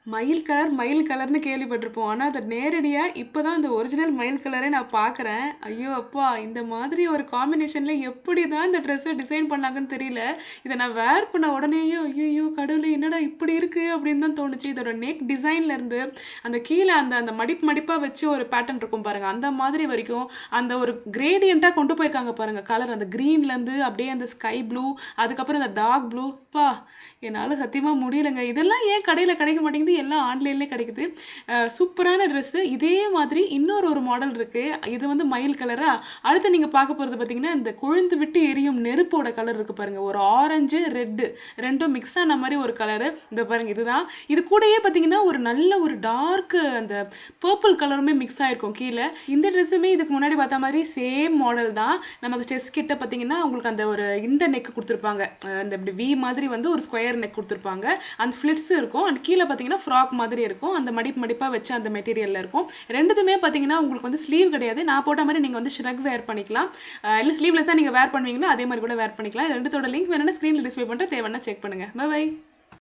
மயில் கலர்ன்னு கேள்விப்பட்டிருப்போம். ஆனா, அத நேரடியா இப்ப தான் அந்த ஒரிஜினல் மயில் கலரே நான் பார்க்குறேன். ஐயோ அப்பா! இந்த மாதிரி ஒரு காம்பினேஷன்ல எப்படி தான் இந்த ட்ரெஸ்ஸ டிசைன் பண்ணாங்கன்னு தெரியல. இத நான் வேர் பண்ண உடனேயே, ஐய்யய்யோ! கடவுளே! என்னடா இப்படி இருக்கு அப்படின்னு தான் தோணுச்சு. இதோட நெக் டிசைன்ல இருந்து, அந்த கீழ அந்த அந்த மடிப்பா வச்சு ஒரு பேட்டர்ன் இருக்கும் பாருங்க. அந்த மாதிரி வரைக்கும், அந்த ஒரு கிரேடியன்ட்டா கொண்டு போயிருக்காங்க பாருங்க. கலர் அந்த கிரீன்லேருந்து அப்படியே அந்த ஸ்கை ப்ளூ, அதுக்கப்புறம் அந்த டார்க் ப்ளூ. அப்பா! என்னால சத்தியமா முடியலங்க. இதெல்லாம் ஏன் கடையில கிடைக்க மாட்டேங்குது? எல்லாம் ஆன்லைன்லயே கிடைக்குது. சூப்பரான ட்ரெஸ்ஸு. இதே மாதிரி இன்னொரு ஒரு மாடல் இருக்கு. இது வந்து மயில் கலரா? அடுத்து நீங்க பார்க்க போறது பார்த்தீங்கன்னா, இந்த கொழுந்து விட்டு எரியும் நெருப்போட கலர் இருக்கு பாருங்க. ஒரு ஆரஞ்சு, ரெட்டு 2ம் மிக்ஸ் ஆன மாரி ஒரு கலரு. இந்த பாருங்க இதுதான். இது கூடயே பார்த்தீங்கன்னா, ஒரு நல்ல ஒரு டார்க் அந்த பர்பிள் கலருமே மிக்ஸ் ஆயிருக்கும் கீழ. இந்த ட்ரெஸ்ஸுமே இதுக்கு முன்னாடி பார்த்த மாரி சேம் மாடல் தான். நமக்கு செஸ்ட் கிட்ட பார்த்தீங்கன்னா, உங்களுக்கு அந்த ஒரு இந்த நெக் குடுத்துருப்பாங்க. இந்த இப்படி வி மாதிரி வந்து ஒரு ஸ்கொயர் நெக் குடுத்துருப்பாங்க. அந்த ஃபிளிட்ஸ் இருக்கும். அண்ட் கீழ பார்த்தீங்கன்னா, ஃப்ராக் மாதிரி இருக்கும். அந்த மடிப்பா வச்ச அந்த மெட்டீரியல்ல இருக்கும். 2துமே பார்த்தீங்கன்னா, உங்களுக்கு வந்து ஸ்லீவ் கிடையாது. நான் போட்ட மாரி நீங்க வந்து ஷ்ரக் வேர் பண்ணிக்கலாம். இல்ல ஸ்லீவ்லெஸ்ஸா நீங்க வேர் பண்ணுவீங்கன்னா, அதே மாரி கூட வேர் பண்ணிக்கலாம். இது 2தோட லிங்க் வேணும்னா ஸ்க்ரீன்ல டிஸ்ப்ளே பண்றேன். தேவைன்னா செக் பண்ணுங்க. Bye by.